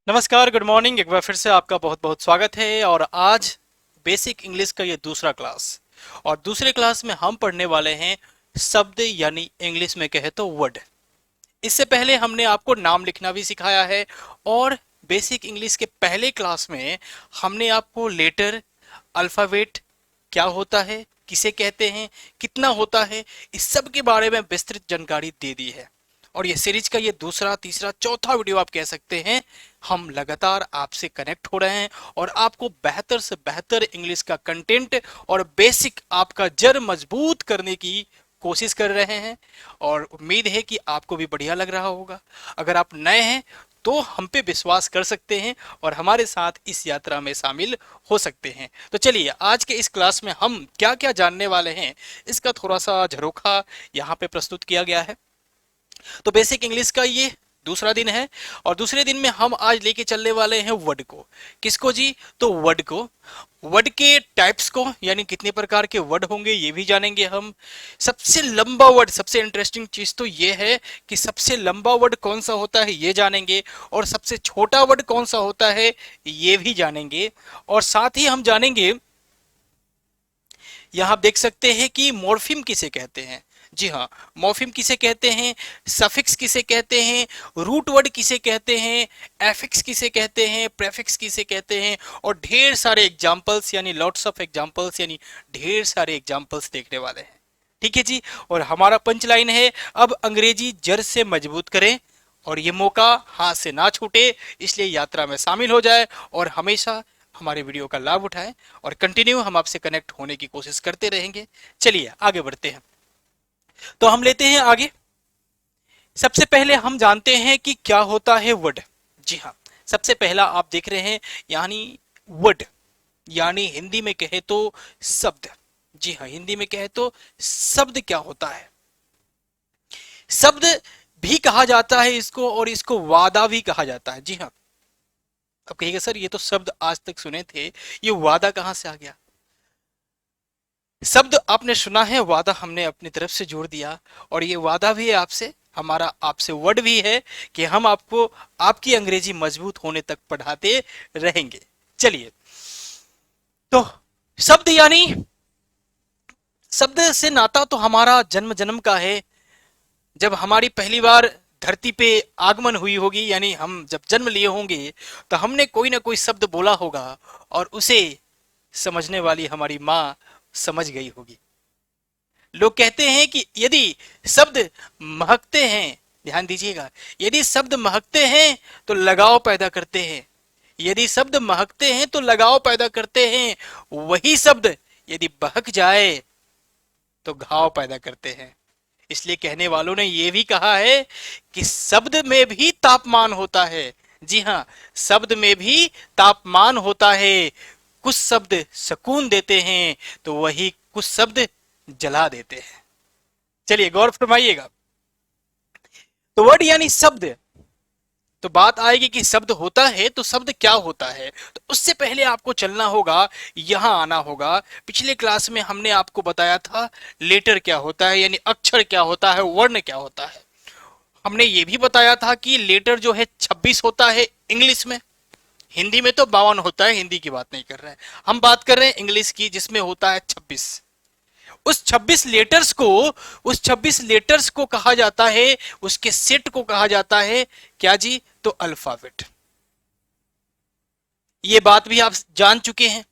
नमस्कार, good morning. एक बार फिर से आपका बहुत बहुत स्वागत है। और आज बेसिक इंग्लिश का ये दूसरा क्लास, और दूसरे क्लास में हम पढ़ने वाले हैं शब्द, यानी इंग्लिश में कहे तो वर्ड। इससे पहले हमने आपको नाम लिखना भी सिखाया है, और बेसिक इंग्लिश के पहले क्लास में हमने आपको लेटर, अल्फाबेट क्या होता है, किसे कहते हैं, कितना होता है, इस सब के बारे में विस्तृत जानकारी दे दी है। और ये सीरीज का ये दूसरा, तीसरा, चौथा वीडियो आप कह सकते हैं। हम लगातार आपसे कनेक्ट हो रहे हैं और आपको बेहतर से बेहतर इंग्लिश का कंटेंट और बेसिक आपका जड़ मजबूत करने की कोशिश कर रहे हैं। और उम्मीद है कि आपको भी बढ़िया लग रहा होगा। अगर आप नए हैं तो हम पे विश्वास कर सकते हैं और हमारे साथ इस यात्रा में शामिल हो सकते हैं। तो चलिए, आज के इस क्लास में हम क्या क्या जानने वाले हैं, इसका थोड़ा सा झरोखा यहाँ पे प्रस्तुत किया गया है। तो बेसिक इंग्लिश का ये दूसरा दिन है, और दूसरे दिन में हम आज लेके चलने वाले हैं वर्ड को। किसको जी? तो वर्ड को। वर्ड के टाइप्स को, यानी कितने प्रकार के वर्ड होंगे ये भी जानेंगे हम। सबसे लंबा वर्ड, सबसे इंटरेस्टिंग चीज तो ये है कि सबसे लंबा वर्ड कौन सा होता है ये जानेंगे, और सबसे छोटा वर्ड कौन सा होता है ये भी जानेंगे। और साथ ही हम जानेंगे, यहां आप देख सकते हैं कि मॉर्फिम किसे कहते हैं। जी हाँ, मॉर्फिम किसे कहते हैं, सफिक्स किसे कहते हैं, रूट वर्ड किसे कहते हैं, एफिक्स किसे कहते हैं, प्रेफिक्स किसे कहते हैं, और ढेर सारे एग्जांपल्स, यानी लॉट्स ऑफ एग्जांपल्स, यानी ढेर सारे एग्जांपल्स देखने वाले हैं। ठीक है जी। और हमारा पंच लाइन है, अब अंग्रेजी जड़ से मजबूत करें और ये मौका हाथ से ना छूटे, इसलिए यात्रा में शामिल हो जाए और हमेशा हमारे वीडियो का लाभ उठाएं, और कंटिन्यू हम आपसे कनेक्ट होने की कोशिश करते रहेंगे। चलिए आगे बढ़ते हैं। तो हम लेते हैं आगे। सबसे पहले हम जानते हैं कि क्या होता है वर्ड। जी हाँ, सबसे पहला आप देख रहे हैं, यानी वर्ड, यानी हिंदी में कहे तो शब्द। जी हाँ, हिंदी में कहे तो शब्द क्या होता है। शब्द भी कहा जाता है इसको, और इसको वादा भी कहा जाता है। जी हाँ, अब कहिएगा सर ये तो शब्द आज तक सुने थे, ये वादा कहां से आ गया। शब्द आपने सुना है, वादा हमने अपनी तरफ से जोड़ दिया, और ये वादा भी है आपसे, हमारा आपसे वर्ड भी है कि हम आपको आपकी अंग्रेजी मजबूत होने तक पढ़ाते रहेंगे। चलिए, तो शब्द, यानी शब्द से नाता तो हमारा जन्म जन्म का है। जब हमारी पहली बार धरती पे आगमन हुई होगी, यानी हम जब जन्म लिए होंगे, तो हमने कोई ना कोई शब्द बोला होगा, और उसे समझने वाली हमारी माँ समझ गई होगी। लोग कहते हैं कि यदि शब्द महकते हैं, ध्यान दीजिएगा, यदि शब्द महकते हैं तो लगाव पैदा करते हैं। यदि शब्द महकते हैं तो लगाव पैदा करते हैं। वही शब्द यदि बहक जाए तो घाव पैदा करते हैं। इसलिए कहने वालों ने यह भी कहा है कि शब्द में भी तापमान होता है। जी हाँ, शब्द में भी तापमान होता है। कुछ शब्द सुकून देते हैं तो वही कुछ शब्द जला देते हैं। चलिए गौर फरमाइएगा। तो वर्ड यानी शब्द, तो बात आएगी कि शब्द होता है तो शब्द क्या होता है। तो उससे पहले आपको चलना होगा, यहां आना होगा। पिछले क्लास में हमने आपको बताया था लेटर क्या होता है, यानी अक्षर क्या होता है, वर्ण क्या होता है। हमने ये भी बताया था कि लेटर जो है 26 होता है इंग्लिश में। हिंदी में तो 52 होता है, हिंदी की बात नहीं कर रहे हैं हम, बात कर रहे हैं इंग्लिश की, जिसमें होता है 26। उस 26 लेटर्स को कहा जाता है, उसके सेट को कहा जाता है क्या जी? तो अल्फाबेट। ये बात भी आप जान चुके हैं।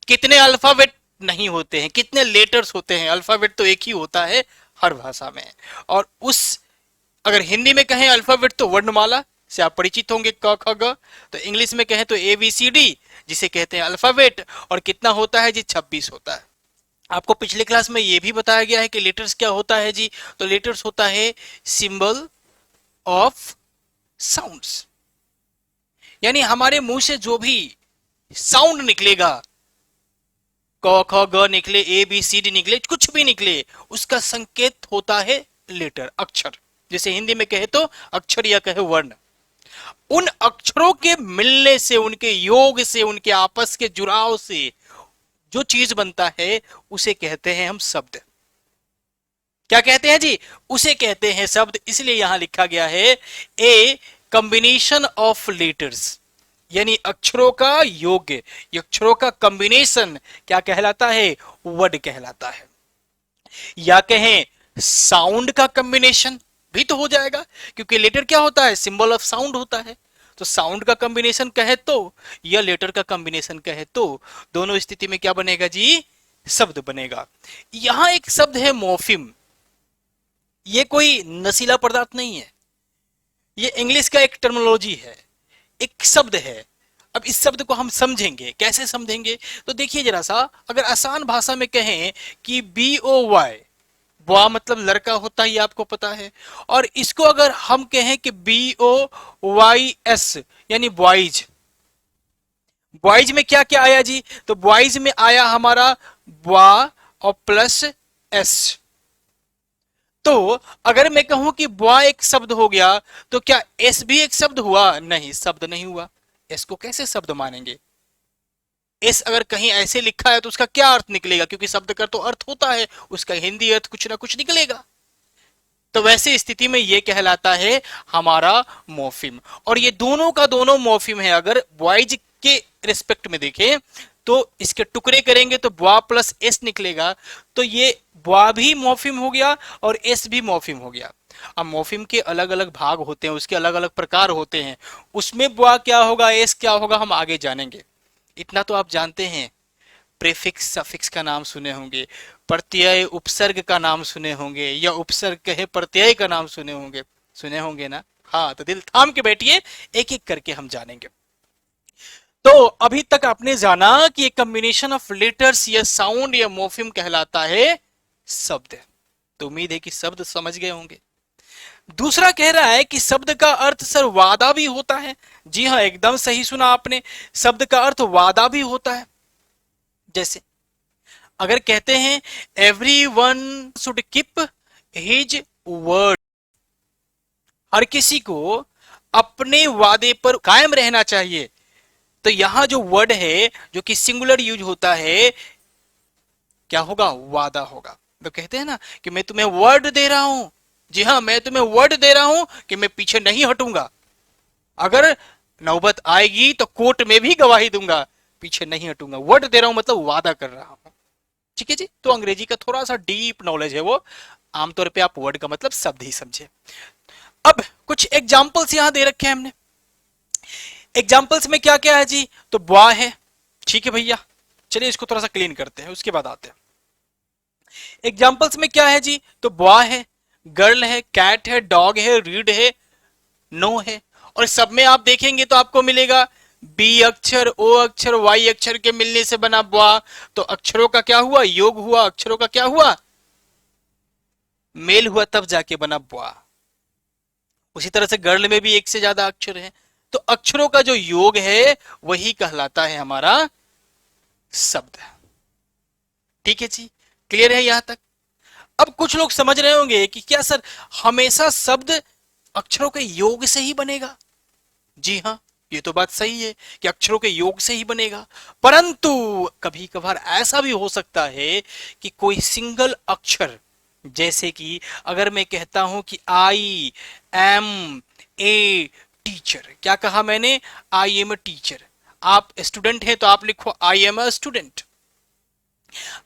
कितने अल्फाबेट नहीं होते हैं, कितने लेटर्स होते हैं। अल्फाबेट तो एक ही होता है हर भाषा में। और उस, अगर हिंदी में कहें अल्फाबेट तो वर्णमाला से आप परिचित होंगे, क ख ग। तो इंग्लिश में कहें तो ए बी सी डी, जिसे कहते हैं अल्फाबेट। और कितना होता है जी? 26 होता है। आपको पिछले क्लास में यह भी बताया गया है कि लेटर्स क्या होता है जी? तो लेटर्स होता है सिंबल ऑफ साउंड्स, यानी हमारे मुंह से जो भी साउंड निकलेगा, क ख ग निकले, ए बी सी डी निकले, कुछ भी निकले, उसका संकेत होता है लेटर, अक्षर। जैसे हिंदी में कहे तो अक्षर या कहे वर्ण। उन अक्षरों के मिलने से, उनके योग से, उनके आपस के जुड़ाव से जो चीज बनता है उसे कहते हैं हम शब्द। क्या कहते हैं जी? उसे कहते हैं शब्द। इसलिए यहां लिखा गया है ए कॉम्बिनेशन ऑफ लेटर्स, यानी अक्षरों का योग, अक्षरों का कॉम्बिनेशन क्या कहलाता है? वर्ड कहलाता है। या कहें साउंड का कॉम्बिनेशन भी तो हो जाएगा, क्योंकि लेटर क्या होता है? सिंबल ऑफ साउंड होता है। तो साउंड का कॉम्बिनेशन कहे तो या लेटर का कॉम्बिनेशन कहे तो दोनों स्थिति में क्या बनेगा जी? शब्द बनेगा। यहां एक शब्द है मॉर्फिम। ये कोई नशीला पदार्थ नहीं है, ये इंग्लिश का एक टर्मिनोलॉजी है, एक शब्द है। अब इस शब्द को हम समझेंगे, कैसे समझेंगे? तो देखिए जरा सा, अगर आसान भाषा में कहें कि बी ओ वाई, बॉय मतलब लड़का होता है, ये आपको पता है। और इसको अगर हम कहें कि बी ओ वाई एस, यानी बॉयज, बॉयज में क्या क्या आया जी? तो बॉयज में आया हमारा बॉ और प्लस एस। तो अगर मैं कहूं कि बॉय एक शब्द हो गया, तो क्या एस भी एक शब्द हुआ? नहीं, शब्द नहीं हुआ। एस को कैसे शब्द मानेंगे? एस अगर कहीं ऐसे लिखा है तो उसका क्या अर्थ निकलेगा? क्योंकि शब्द का तो अर्थ होता है, उसका हिंदी अर्थ कुछ ना कुछ निकलेगा। तो वैसे स्थिति में ये कहलाता है हमारा मॉर्फिम। और ये दोनों का दोनों मॉर्फिम है। अगर बॉयज के रिस्पेक्ट में देखें तो इसके टुकड़े करेंगे तो बॉ प्लस एस निकलेगा। तो ये बॉ भी मॉर्फिम हो गया और एस भी मॉर्फिम हो गया। अब मॉर्फिम के अलग अलग भाग होते हैं, उसके अलग अलग प्रकार होते हैं। उसमें बॉ क्या होगा, एस क्या होगा, हम आगे जानेंगे। इतना तो आप जानते हैं, प्रीफिक्स सफिक्स का नाम सुने होंगे, प्रत्यय उपसर्ग का नाम सुने होंगे, या उपसर्ग कहे प्रत्यय का नाम सुने होंगे, सुने होंगे ना? हाँ, तो दिल थाम के बैठिए, एक एक करके हम जानेंगे। तो अभी तक आपने जाना कि एक कॉम्बिनेशन ऑफ लेटर्स या साउंड या मोफिम कहलाता है शब्द। तो उम्मीद है कि शब्द समझ गए होंगे। दूसरा कह रहा है कि शब्द का अर्थ सर वादा भी होता है। जी हाँ, एकदम सही सुना आपने, शब्द का अर्थ वादा भी होता है। जैसे अगर कहते हैं every one should keep his word, हर किसी को अपने वादे पर कायम रहना चाहिए। तो यहां जो वर्ड है जो कि सिंगुलर यूज होता है, क्या होगा? वादा होगा। तो कहते हैं ना कि मैं तुम्हें वर्ड दे रहा हूं। जी हाँ, मैं तुम्हें वर्ड दे रहा हूं कि मैं पीछे नहीं हटूंगा। अगर नौबत आएगी तो कोर्ट में भी गवाही दूंगा, पीछे नहीं हटूंगा। वर्ड दे रहा हूं मतलब वादा कर रहा हूं। ठीक है जी। तो अंग्रेजी का थोड़ा सा डीप नॉलेज है वो, आमतौर पे आप वर्ड का मतलब शब्द ही समझे। अब कुछ एग्जांपल्स यहां दे रखे हैं हमने। एग्जांपल्स में क्या क्या है जी? तो बॉय है, ठीक है भैया, चलिए इसको थोड़ा सा क्लीन करते हैं, उसके बाद आते हैं। एग्जांपल्स में क्या है जी? तो बॉय है, गर्ल है, कैट है, डॉग है, रीड है, नो है। और सब में आप देखेंगे तो आपको मिलेगा बी अक्षर, ओ अक्षर, वाई अक्षर के मिलने से बना बॉ। तो अक्षरों का क्या हुआ? योग हुआ। अक्षरों का क्या हुआ? मेल हुआ, तब जाके बना बॉ। उसी तरह से गर्ल में भी एक से ज्यादा अक्षर है। तो अक्षरों का जो योग है वही कहलाता है हमारा शब्द। ठीक है जी, क्लियर है यहां तक? अब कुछ लोग समझ रहे होंगे कि क्या सर हमेशा शब्द अक्षरों के योग से ही बनेगा? जी हां, ये तो बात सही है कि अक्षरों के योग से ही बनेगा। परंतु कभी कभार ऐसा भी हो सकता है कि कोई सिंगल अक्षर, जैसे कि अगर मैं कहता हूं कि आई एम ए टीचर, क्या कहा मैंने? I am a teacher. आप स्टूडेंट हैं तो आप लिखो आई एम अ स्टूडेंट।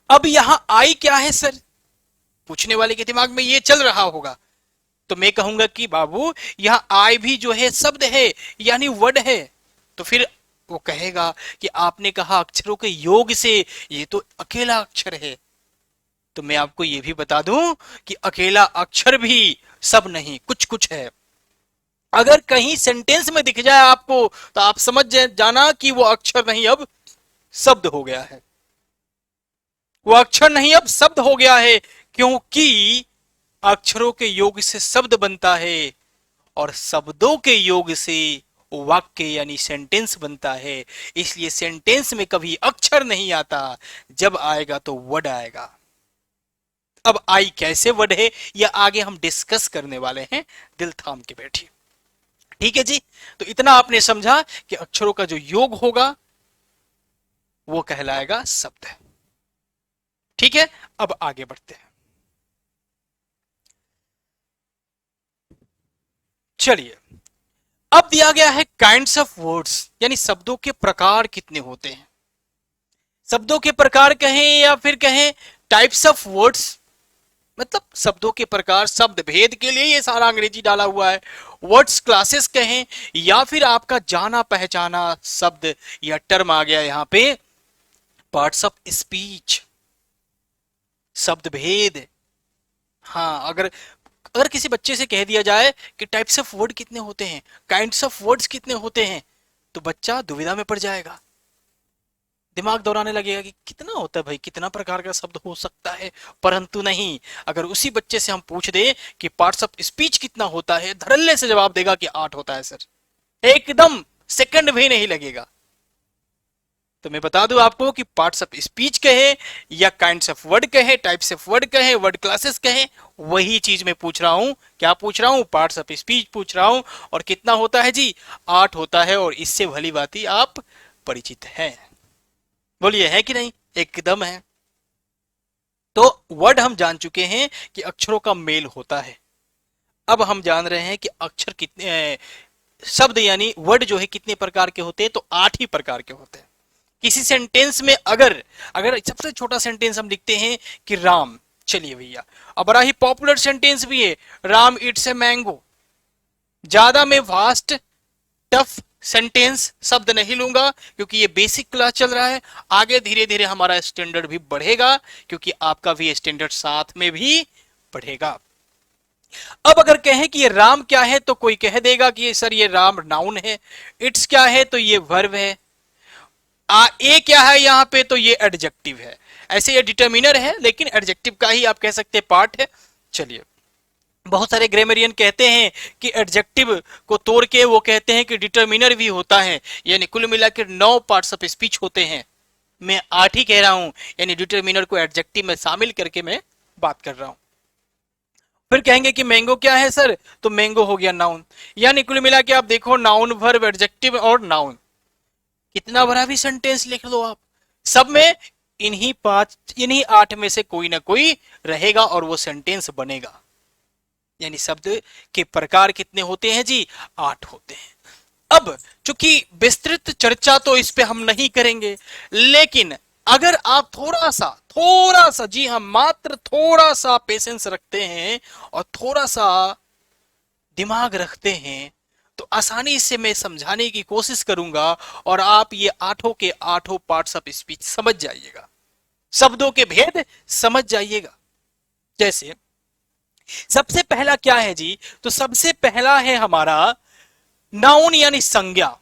अब यहां आई क्या है सर? पूछने वाले के दिमाग में ये चल रहा होगा। तो मैं कहूंगा कि बाबू यहां आई भी जो है शब्द है, यानी वर्ड है। तो फिर वो कहेगा कि आपने कहा अक्षरों के योग से, ये तो अकेला अक्षर है। तो मैं आपको ये भी बता दूं कि अकेला अक्षर भी सब नहीं, कुछ कुछ है। अगर कहीं सेंटेंस में दिख जाए आपको तो आप समझ जाना कि वो अक्षर नहीं, अब शब्द हो गया है। वो अक्षर नहीं, अब शब्द हो गया है। क्योंकि अक्षरों के योग से शब्द बनता है और शब्दों के योग से वाक्य यानी सेंटेंस बनता है। इसलिए सेंटेंस में कभी अक्षर नहीं आता, जब आएगा तो वर्ड आएगा। अब आई कैसे वर्ड है यह आगे हम डिस्कस करने वाले हैं, दिल थाम के बैठिए। ठीक है जी। तो इतना आपने समझा कि अक्षरों का जो योग होगा वो कहलाएगा शब्द। ठीक है, अब आगे बढ़ते हैं। चलिए, अब दिया गया है काइंड्स ऑफ वर्ड्स, यानी शब्दों के प्रकार कितने होते हैं। शब्दों के प्रकार कहें या फिर कहें टाइप्स ऑफ वर्ड्स, मतलब शब्दों के प्रकार, शब्द भेद के लिए ये सारा अंग्रेजी डाला हुआ है। वर्ड्स क्लासेस कहें या फिर आपका जाना पहचाना शब्द या टर्म आ गया यहां पे पार्ट्स ऑफ स्पीच, शब्द भेद। हाँ, अगर अगर किसी बच्चे से कह दिया जाए कि टाइप्स ऑफ वर्ड कितने होते हैं, काइंड्स ऑफ वर्ड्स कितने होते हैं, तो बच्चा दुविधा में पड़ जाएगा, दिमाग दौड़ाने लगेगा कि कितना होता है भाई, कितना प्रकार का शब्द हो सकता है। परंतु नहीं, अगर उसी बच्चे से हम पूछ दें कि पार्ट्स ऑफ स्पीच कितना होता है, धड़ल्ले से जवाब देगा कि 8 होता है सर, एकदम सेकंड भी नहीं लगेगा। तो मैं बता दूं आपको कि पार्ट्स ऑफ स्पीच कहे या काइंड्स ऑफ वर्ड कहे, टाइप्स ऑफ वर्ड कहे, वर्ड क्लासेस कहे, वही चीज मैं पूछ रहा हूं। क्या पूछ रहा हूं? पार्ट्स ऑफ स्पीच पूछ रहा हूं। और कितना होता है जी? 8 होता है, और इससे भली भांति आप परिचित हैं। बोलिए है कि नहीं? एकदम है। तो वर्ड हम जान चुके हैं कि अक्षरों का मेल होता है। अब हम जान रहे हैं कि अक्षर कितने, शब्द यानी वर्ड जो है कितने प्रकार के होते हैं, तो 8 ही प्रकार के होते हैं। किसी सेंटेंस में अगर अगर सबसे छोटा सेंटेंस हम लिखते हैं कि राम, चलिए भैया, अब बड़ा ही पॉपुलर सेंटेंस भी है, राम इट्स ए मैंगो। ज्यादा में वास्ट टफ सेंटेंस शब्द नहीं लूंगा क्योंकि ये बेसिक क्लास चल रहा है। आगे धीरे धीरे हमारा स्टैंडर्ड भी बढ़ेगा क्योंकि आपका भी स्टैंडर्ड साथ में भी बढ़ेगा। अब अगर कहें कि ये राम क्या है, तो कोई कह देगा कि ये सर ये राम नाउन है। इट्स क्या है, तो ये वर्ब है। ए क्या है यहां पे, तो ये एडजेक्टिव है। ऐसे ये डिटर्मिनर है लेकिन एडजेक्टिव का ही आप कह सकते हैं पार्ट है। चलिए, बहुत सारे ग्रामरियन कहते हैं कि एडजेक्टिव को तोड़ के वो कहते हैं कि डिटर्मिनर भी होता है, यानी कुल मिलाकर 9 पार्ट्स ऑफ स्पीच होते हैं। मैं 8 ही कह रहा हूं, यानी डिटर्मिनर को एडजेक्टिव में शामिल करके मैं बात कर रहा हूं। फिर कहेंगे कि मैंगो क्या है सर, तो मैंगो हो गया नाउन। यानी कुल मिला के आप देखो, नाउन, वर्ब, एडजेक्टिव और नाउन, कितना बड़ा भी सेंटेंस लिख लो आप, सब में इन्हीं 8 में से कोई ना कोई रहेगा और वो सेंटेंस बनेगा। यानी शब्द के प्रकार कितने होते हैं जी? 8 होते हैं। अब चूंकि विस्तृत चर्चा तो इस पे हम नहीं करेंगे, लेकिन अगर आप थोड़ा सा, जी हाँ, मात्र थोड़ा सा पेशेंस रखते हैं और थोड़ा सा दिमाग रखते हैं, तो आसानी से मैं समझाने की कोशिश करूंगा और आप ये 8 के 8 पार्ट्स ऑफ स्पीच समझ जाइएगा, शब्दों के भेद समझ जाइएगा। जैसे सबसे पहला क्या है जी? तो सबसे पहला है हमारा नाउन यानी संज्ञा।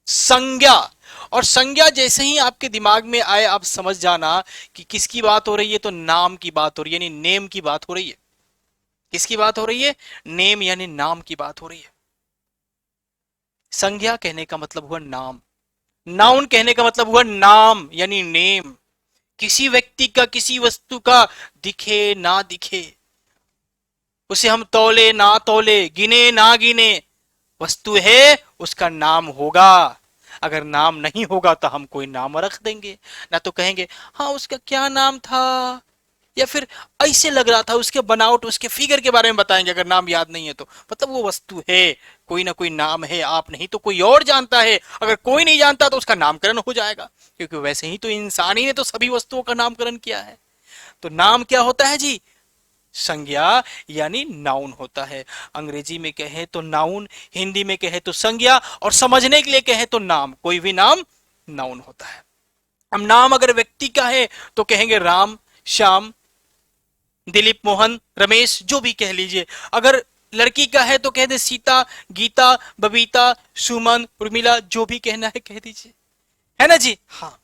संज्ञा, और संज्ञा जैसे ही आपके दिमाग में आए आप समझ जाना कि किसकी बात हो रही है, तो नाम की बात हो रही है, यानी नेम की बात हो रही है। किसकी बात हो रही है? नेम यानी नाम की बात हो रही है। संज्ञा कहने का मतलब हुआ नाम, नाउन कहने का मतलब हुआ नाम यानी नेम। किसी व्यक्ति का, किसी वस्तु का, दिखे ना दिखे, उसे हम तौले ना तौले, गिने ना गिने, वस्तु है उसका नाम होगा। अगर नाम नहीं होगा तो हम कोई नाम रख देंगे, ना तो कहेंगे हाँ उसका क्या नाम था, या फिर ऐसे लग रहा था, उसके बनावट, उसके फिगर के बारे में बताएंगे। अगर नाम याद नहीं है तो मतलब वो वस्तु है, कोई ना कोई नाम है, आप नहीं तो कोई और जानता है। अगर कोई नहीं जानता तो उसका नामकरण हो जाएगा, क्योंकि वैसे ही तो इंसान ही ने तो सभी वस्तुओं का नामकरण किया है। तो नाम क्या होता है जी? संज्ञा यानी नाउन होता है। अंग्रेजी में कहे तो नाउन, हिंदी में कहे तो संज्ञा, और समझने के लिए कहे तो नाम। कोई भी नाम नाउन होता है। अब नाम अगर व्यक्ति का है तो कहेंगे राम, श्याम, दिलीप, मोहन, रमेश, जो भी कह लीजिए। अगर लड़की का है तो कह दे सीता, गीता, बबीता, सुमन, उर्मिला, जो भी कहना है कह दीजिए, है ना जी? हाँ,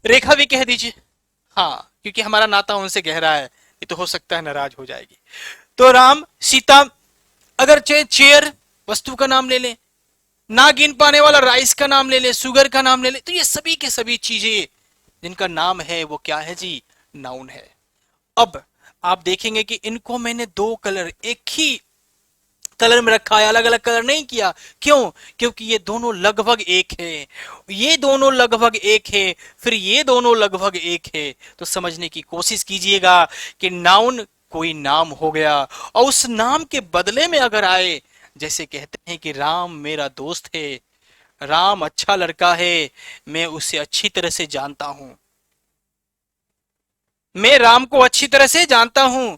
रेखा भी कह दीजिए। हाँ, क्योंकि हमारा नाता उनसे गहरा है, ये तो हो सकता है नाराज हो जाएगी। तो राम, सीता, अगर चेयर वस्तु का नाम ले ले, ना गिन पाने वाला राइस का नाम ले ले, शुगर का नाम ले ले, तो ये सभी के सभी चीजें जिनका नाम है वो क्या है जी? नाउन है। अब आप देखेंगे कि इनको मैंने 2 कलर एक ही कलर में रखा है, अलग अलग कलर नहीं किया। क्यों? क्योंकि ये दोनों लगभग एक है, ये दोनों लगभग एक है, फिर ये दोनों लगभग एक है। तो समझने की कोशिश कीजिएगा कि नाउन कोई नाम हो गया, और उस नाम के बदले में अगर आए, जैसे कहते हैं कि राम मेरा दोस्त है, राम अच्छा लड़का है, मैं उसे अच्छी तरह से जानता हूं। मैं राम को अच्छी तरह से जानता हूं।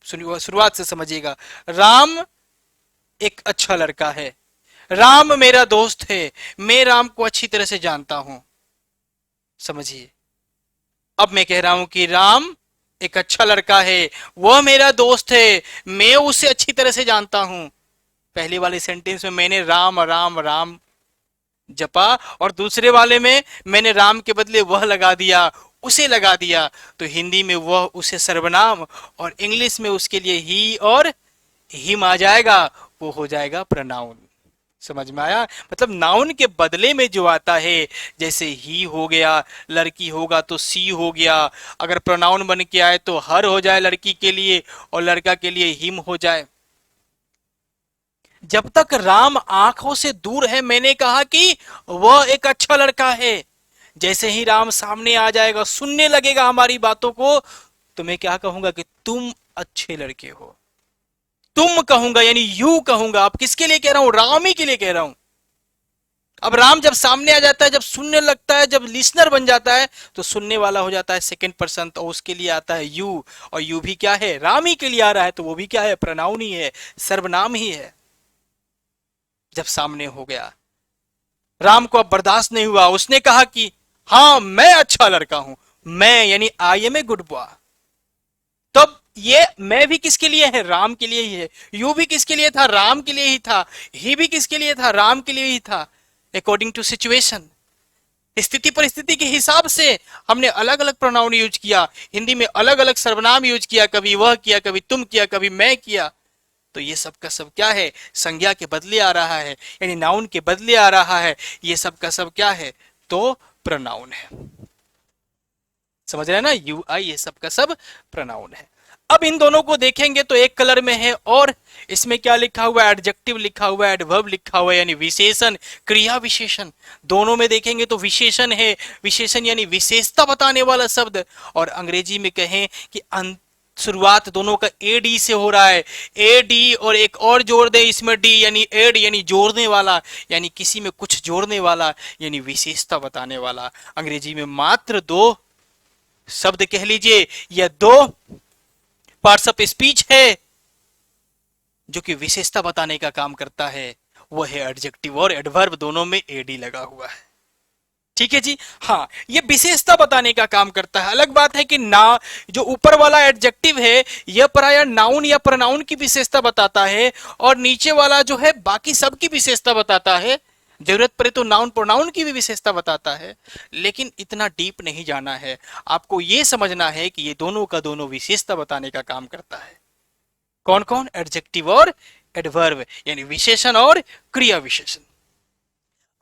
सुनिए, शुरुआत से समझिएगा। राम एक अच्छा लड़का है, राम मेरा दोस्त है, मैं राम को अच्छी तरह से जानता हूं। समझिए, अब मैं कह रहा हूं कि राम एक अच्छा लड़का है, वह मेरा दोस्त है, मैं उसे अच्छी तरह से जानता हूं। पहले वाले सेंटेंस में मैंने राम राम राम जपा, और दूसरे वाले में मैंने राम के बदले वह लगा दिया, उसे लगा दिया। तो हिंदी में वह उसे सर्वनाम, और इंग्लिश में उसके लिए ही और हिम आ जाएगा, वो हो जाएगा प्रनाउन। समझ में आया? मतलब नाउन के बदले में जो आता है, जैसे ही हो गया, लड़की होगा तो सी हो गया, अगर प्रोनाउन बन के आए तो हर हो जाए लड़की के लिए, और लड़का के लिए हिम हो जाए। जब तक राम आंखों से दूर है, मैंने कहा कि वह एक अच्छा लड़का है। जैसे ही राम सामने आ जाएगा, सुनने लगेगा हमारी बातों को, तो मैं क्या कहूंगा कि तुम अच्छे लड़के हो। तुम कहूंगा यानी यू कहूंगा। अब किसके लिए कह रहा हूं? राम ही के लिए कह रहा हूं। अब राम जब सामने आ जाता है, जब सुनने लगता है, जब लिसनर बन जाता है, तो सुनने वाला हो जाता है सेकंड पर्सन, तो उसके लिए आता है यू। और यू भी क्या है? राम ही के लिए आ रहा है, तो वो भी क्या है? प्रनाउन ही है, सर्वनाम ही है। जब सामने हो गया, राम को अब बर्दाश्त नहीं हुआ, उसने कहा कि हाँ मैं अच्छा लड़का हूं। मैं यानी I am a good boy. तब ये मैं भी किसके लिए है? राम के लिए ही है। यू भी किसके लिए था? राम के लिए ही था। ही भी किसके लिए था? राम के लिए ही था। अकॉर्डिंग टू सिचुएशन, स्थिति परिस्थिति के हिसाब से हमने अलग अलग प्रोनाउन यूज किया, हिंदी में अलग अलग सर्वनाम यूज किया, कभी वह किया, कभी तुम किया, कभी मैं किया। तो ये सब का सब क्या है? संज्ञा के बदले आ रहा है, यानी नाउन के बदले आ रहा है। ये सब का सब क्या है? तो प्रोनाउन है। समझ रहे हैं ना? यू आई, ये सब का सब प्रोनाउन है। अब इन दोनों को देखेंगे तो एक कलर में है, और इसमें क्या लिखा हुआ है? एडजेक्टिव लिखा हुआ है, एडवर्ब लिखा हुआ है, यानी विशेषण, क्रिया विशेषण। दोनों में देखेंगे तो विशेषण है। विशेषण यानी विशेषता बताने वाला शब्द। और अंग्रेजी में कहें कि शुरुआत दोनों का एडी से हो रहा है। एडी और एक और जोड़ दे इसमें डी, यानी एड यानी जोड़ने वाला, यानी किसी में कुछ जोड़ने वाला, यानी विशेषता बताने वाला। अंग्रेजी में मात्र दो शब्द कह लीजिए, या दो पार्ट्स ऑफ स्पीच है जो कि विशेषता बताने का काम करता है, वो है एडजेक्टिव और एडवर्ब, दोनों में एडी लगा हुआ है। ठीक है जी। हाँ, ये विशेषता बताने का काम करता है। अलग बात है कि ना जो ऊपर वाला एडजेक्टिव है, यह प्राय नाउन या प्रोनाउन की विशेषता बताता है, और नीचे वाला जो है बाकी सब की विशेषता बताता है। जरूरत पड़े तो नाउन प्रोनाउन की भी विशेषता बताता है, लेकिन इतना डीप नहीं जाना है। आपको यह समझना है कि ये दोनों का दोनों विशेषता बताने का काम करता है। कौन कौन? एडजेक्टिव और एडवर्ब, यानी विशेषण और क्रिया विशेषण।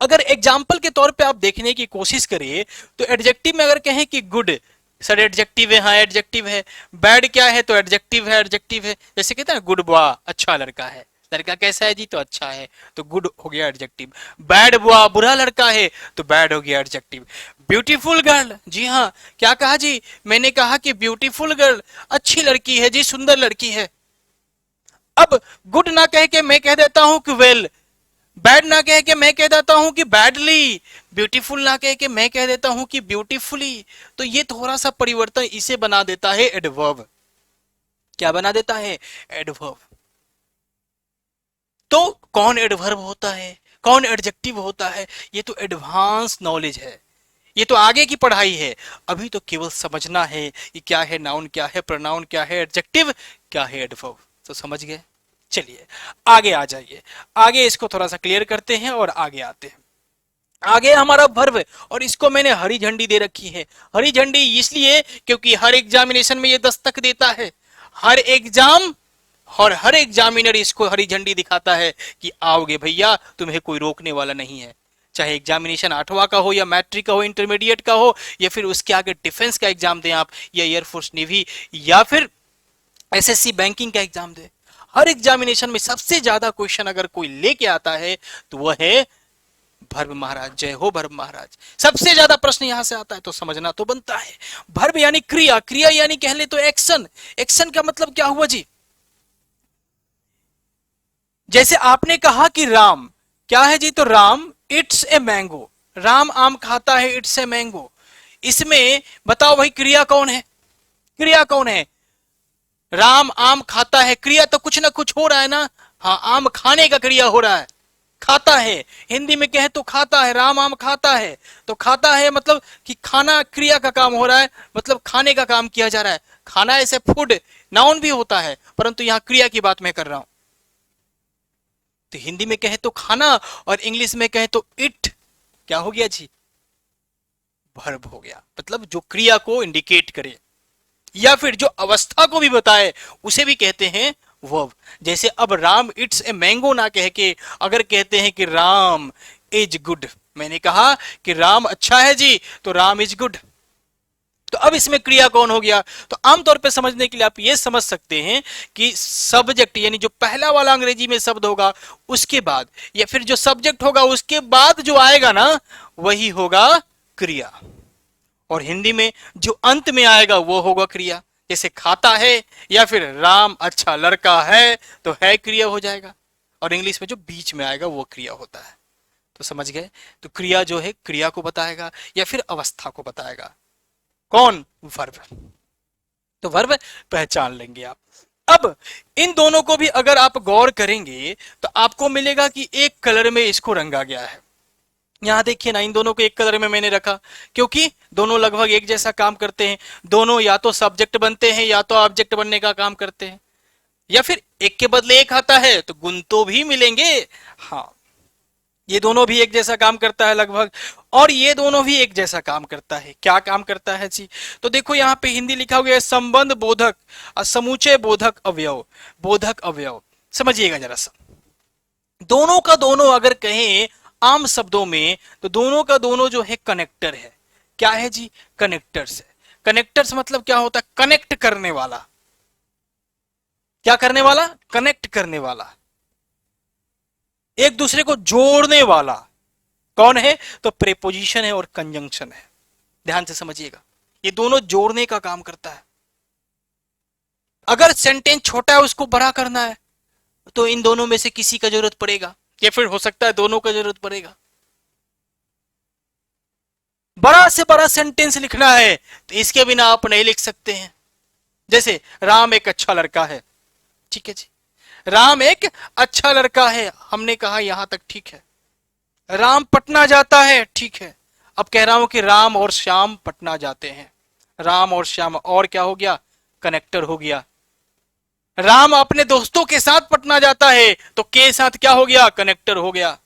अगर एग्जाम्पल के तौर पे आप देखने की कोशिश करिए, तो एडजेक्टिव में अगर कहें कि गुड, सर एडजेक्टिव है, हाँ एडजेक्टिव है। बैड क्या है? तो एडजेक्टिव है, एडजेक्टिव है। जैसे कहते हैं गुड बॉय, अच्छा लड़का है। लड़का कैसा है जी? तो अच्छा है, तो गुड हो गया एडजेक्टिव। बैड बॉय, बुरा लड़का है, तो बैड हो गया एडजेक्टिव। ब्यूटीफुल गर्ल, जी हाँ, क्या कहा जी? मैंने कहा कि ब्यूटीफुल गर्ल, अच्छी लड़की है जी, सुंदर लड़की है। अब गुड ना कह के मैं कह देता हूं कि वेल, बैड ना कह के मैं कह देता हूं कि बैडली, ब्यूटीफुल ना कह के मैं कह देता हूं कि ब्यूटीफुली। तो ये थोड़ा सा परिवर्तन इसे बना देता है एडवर्ब। क्या बना देता है? एडवर्ब। तो कौन एडवर्ब होता है, कौन एडजेक्टिव होता है, ये तो एडवांस नॉलेज है, ये तो आगे की पढ़ाई है। अभी तो केवल समझना है कि क्या है नाउन, क्या है प्रोनाउन, क्या है एडजेक्टिव, क्या है एडवर्ब। तो समझ गए? चलिए आगे आ जाइए, आगे इसको थोड़ा सा क्लियर करते हैं और आगे आते हैं। आगे हमारा वर्ब, और इसको मैंने हरी झंडी दे रखी है। हरी झंडी इसलिए क्योंकि हर एग्जामिनेशन में ये दस्तक देता है। हर एग्जाम और हर एग्जामिनर इसको हरी झंडी दिखाता है कि आओगे भैया, तुम्हें कोई रोकने वाला नहीं है। चाहे एग्जामिनेशन 8वां का हो, या मैट्रिक का हो, इंटरमीडिएट का हो, या फिर उसके आगे डिफेंस का एग्जाम दें आप, या एयरफोर्स नेवी, या फिर एसएससी बैंकिंग का एग्जाम दे। हर एग्जामिनेशन में सबसे ज्यादा क्वेश्चन अगर कोई लेके आता है तो वह है भर्ब महाराज। जय हो भर्ब महाराज। सबसे ज्यादा प्रश्न यहां से आता है, तो समझना तो बनता है। भर्ब यानी क्रिया, क्रिया यानी कह ले तो एक्शन। एक्शन का मतलब क्या हुआ जी? जैसे आपने कहा कि राम क्या है जी, तो Ram it's a mango, Ram आम खाता है, इट्स ए मैंगो। इसमें बताओ भाई क्रिया कौन है, क्रिया कौन है? राम आम खाता है, क्रिया तो कुछ ना कुछ हो रहा है ना। हाँ, आम खाने का क्रिया हो रहा है, खाता है। हिंदी में कहे तो खाता है, राम आम खाता है। तो खाता है मतलब कि खाना क्रिया का काम हो रहा है, मतलब खाने का काम किया जा रहा है। खाना ऐसे फूड नाउन भी होता है, परंतु यहां क्रिया की बात मैं कर रहा हूं। तो हिंदी में कहे तो खाना, और इंग्लिश में कहे तो इट, क्या हो गया जी, वर्ब हो गया। मतलब जो क्रिया को इंडिकेट करे या फिर जो अवस्था को भी बताए उसे भी कहते हैं वर्ब। जैसे अब राम इट्स ए मैंगो ना कह के अगर कहते हैं कि राम इज गुड, मैंने कहा कि राम अच्छा है जी, तो राम इज गुड। तो अब इसमें क्रिया कौन हो गया? तो आमतौर पे समझने के लिए आप ये समझ सकते हैं कि सब्जेक्ट यानी जो पहला वाला अंग्रेजी में शब्द होगा उसके बाद, या फिर जो सब्जेक्ट होगा उसके बाद जो आएगा ना, वही होगा क्रिया। और हिंदी में जो अंत में आएगा वो होगा क्रिया। जैसे खाता है या फिर राम अच्छा लड़का है, तो है क्रिया हो जाएगा। और इंग्लिश में जो बीच में आएगा वो क्रिया होता है। तो समझ गए? तो क्रिया जो है क्रिया को बताएगा या फिर अवस्था को बताएगा। कौन? वर्ब। तो वर्ब पहचान लेंगे आप। अब इन दोनों को भी अगर आप गौर करेंगे तो आपको मिलेगा कि एक कलर में इसको रंगा गया है। यहां देखिए ना, इन दोनों को एक कलर में मैंने रखा क्योंकि दोनों लगभग एक जैसा काम करते हैं। दोनों या तो सब्जेक्ट बनते हैं या तो ऑब्जेक्ट बनने का काम करते हैं, या फिर एक के बदले एक आता है तो गुण तो भी मिलेंगे। हाँ, ये दोनों भी एक जैसा काम करता है लगभग, और ये दोनों भी एक जैसा काम करता है। क्या काम करता है जी? तो देखो यहाँ पे हिंदी लिखा हुआ है संबंध बोधक और समूचे बोधक अवयव। बोधक अवयव समझिएगा जरा सा। दोनों का दोनों अगर कहें आम शब्दों में, तो दोनों का दोनों जो है कनेक्टर है। क्या है जी? कनेक्टर्स है। कनेक्टर्स मतलब क्या होता है? कनेक्ट करने वाला। क्या करने वाला? कनेक्ट करने वाला, एक दूसरे को जोड़ने वाला। कौन है? तो प्रेपोजिशन है और कंजंक्शन है। ध्यान से समझिएगा, ये दोनों जोड़ने का काम करता है। अगर सेंटेंस छोटा है उसको बड़ा करना है तो इन दोनों में से किसी का जरूरत पड़ेगा, या फिर हो सकता है दोनों का जरूरत पड़ेगा। बड़ा से बड़ा सेंटेंस लिखना है तो इसके बिना आप नहीं लिख सकते हैं। जैसे राम एक अच्छा लड़का है, ठीक है जी, राम एक अच्छा लड़का है, हमने कहा यहां तक ठीक है। राम पटना जाता है, ठीक है। अब कह रहा हूं कि राम और श्याम पटना जाते हैं। राम और श्याम और क्या हो गया? कनेक्टर हो गया। राम अपने दोस्तों के साथ पटना जाता है तो के साथ क्या हो गया? कनेक्टर हो गया।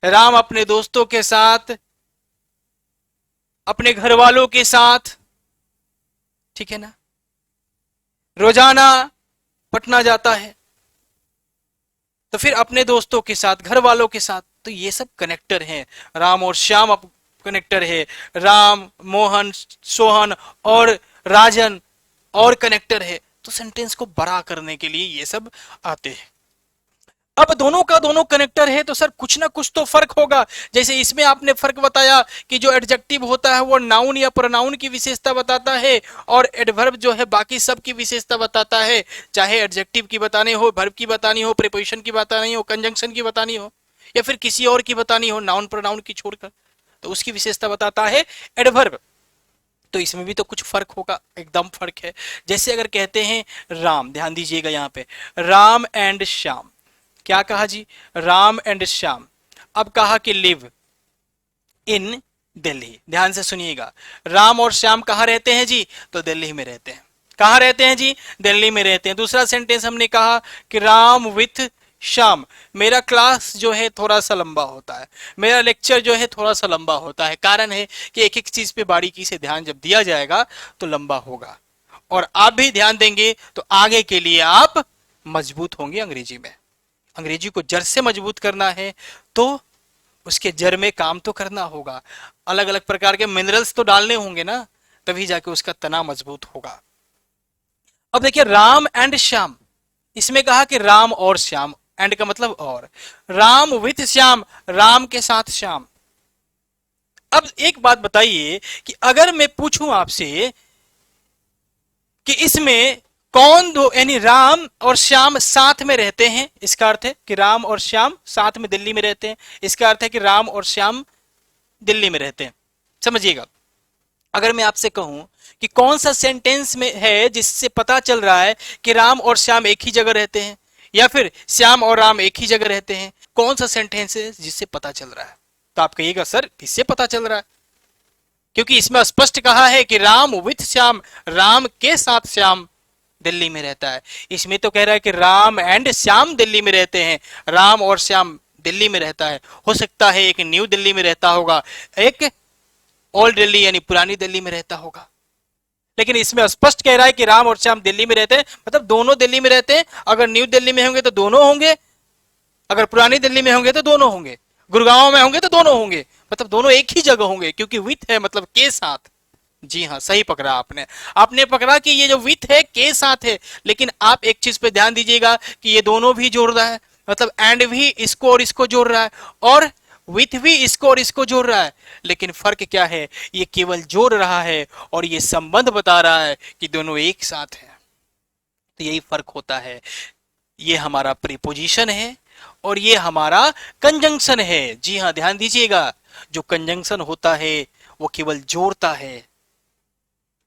राम अपने दोस्तों के साथ, अपने घर वालों के साथ, ठीक है ना, रोजाना पटना जाता है, तो फिर अपने दोस्तों के साथ, घर वालों के साथ, तो ये सब कनेक्टर हैं। राम और श्याम कनेक्टर है, राम, मोहन, सोहन और राजन और कनेक्टर है। तो सेंटेंस को बड़ा करने के लिए ये सब आते हैं। अब दोनों का दोनों कनेक्टर है तो सर कुछ ना कुछ तो फर्क होगा। जैसे इसमें आपने फर्क बताया कि जो एडजेक्टिव होता है वो नाउन या प्रोनाउन की विशेषता बताता है, और एडवर्ब जो है बाकी सब की विशेषता बताता है। चाहे एडजेक्टिव की बतानी हो, वर्ब की बतानी हो, प्रीपोजिशन की बतानी हो, कंजंक्शन की बतानी हो, या फिर किसी और की बतानी हो, नाउन प्रोनाउन की छोड़कर, तो उसकी विशेषता बताता है एडवर्ब। तो इसमें भी तो कुछ फर्क होगा, एकदम फर्क है। जैसे अगर कहते हैं राम, ध्यान दीजिएगा यहाँ पे, राम एंड श्याम। क्या कहा जी? राम एंड श्याम। अब कहा कि लिव इन दिल्ली। ध्यान से सुनिएगा, राम और श्याम कहां रहते हैं जी? तो दिल्ली में रहते हैं। कहां रहते हैं जी? दिल्ली में रहते हैं। दूसरा सेंटेंस हमने कहा कि राम विथ श्याम। मेरा क्लास जो है थोड़ा सा लंबा होता है, मेरा लेक्चर जो है थोड़ा सा लंबा होता है। कारण है कि एक एक चीज पे बारीकी से ध्यान जब दिया जाएगा तो लंबा होगा, और आप भी ध्यान देंगे तो आगे के लिए आप मजबूत होंगे अंग्रेजी में। अंग्रेजी को जड़ से मजबूत करना है तो उसके जड़ में काम तो करना होगा। अलग अलग प्रकार के मिनरल्स तो डालने होंगे ना, तभी जाके उसका तना मजबूत होगा। अब देखिए राम एंड श्याम, इसमें कहा कि राम और श्याम, एंड का मतलब और, राम विथ श्याम, राम के साथ श्याम। अब एक बात बताइए कि अगर मैं पूछूं आपसे कि इसमें कौन दो, यानी राम और श्याम साथ में रहते हैं, इसका अर्थ है कि राम और श्याम साथ में दिल्ली में रहते हैं। इसका अर्थ है कि राम और श्याम दिल्ली में रहते हैं। समझिएगा, अगर मैं आपसे कहूं कि कौन सा सेंटेंस में है जिससे पता चल रहा है कि राम और श्याम एक ही जगह रहते हैं, या फिर श्याम और राम एक ही जगह रहते हैं, कौन सा सेंटेंस है जिससे पता चल रहा है? तो आप कहिएगा सर इससे पता चल रहा है, क्योंकि इसमें स्पष्ट कहा है कि राम विथ श्याम, राम के साथ श्याम दिल्ली में रहता है। इसमें तो कह रहा है कि राम एंड श्याम दिल्ली में रहते हैं, राम और श्याम दिल्ली में रहता है। हो सकता है एक न्यू दिल्ली में रहता होगा, एक ओल्ड दिल्ली यानी पुरानी दिल्ली में रहता होगा, लेकिन इसमें स्पष्ट कह रहा है कि राम और श्याम दिल्ली में रहते हैं, मतलब दोनों दिल्ली में रहते हैं। अगर न्यू दिल्ली में होंगे तो दोनों होंगे, अगर पुरानी दिल्ली में होंगे तो दोनों होंगे, गुड़गांव में होंगे तो दोनों होंगे, मतलब दोनों एक ही जगह होंगे, क्योंकि विथ है मतलब के साथ। जी हाँ, सही पकड़ा आपने। आपने पकड़ा कि ये जो विथ है के साथ है, लेकिन आप एक चीज पे ध्यान दीजिएगा कि ये दोनों भी जोड़ रहा है, मतलब एंड भी इसको और इसको जोड़ रहा है, और विथ भी इसको और इसको जोड़ रहा है। लेकिन फर्क क्या है, ये केवल जोड़ रहा है और ये संबंध बता रहा है कि दोनों एक साथ हैं। तो यही फर्क होता है। ये हमारा प्रीपोजिशन है और ये हमारा कंजंक्शन है। जी हाँ, ध्यान दीजिएगा, जो कंजंक्शन होता है वो केवल जोड़ता है,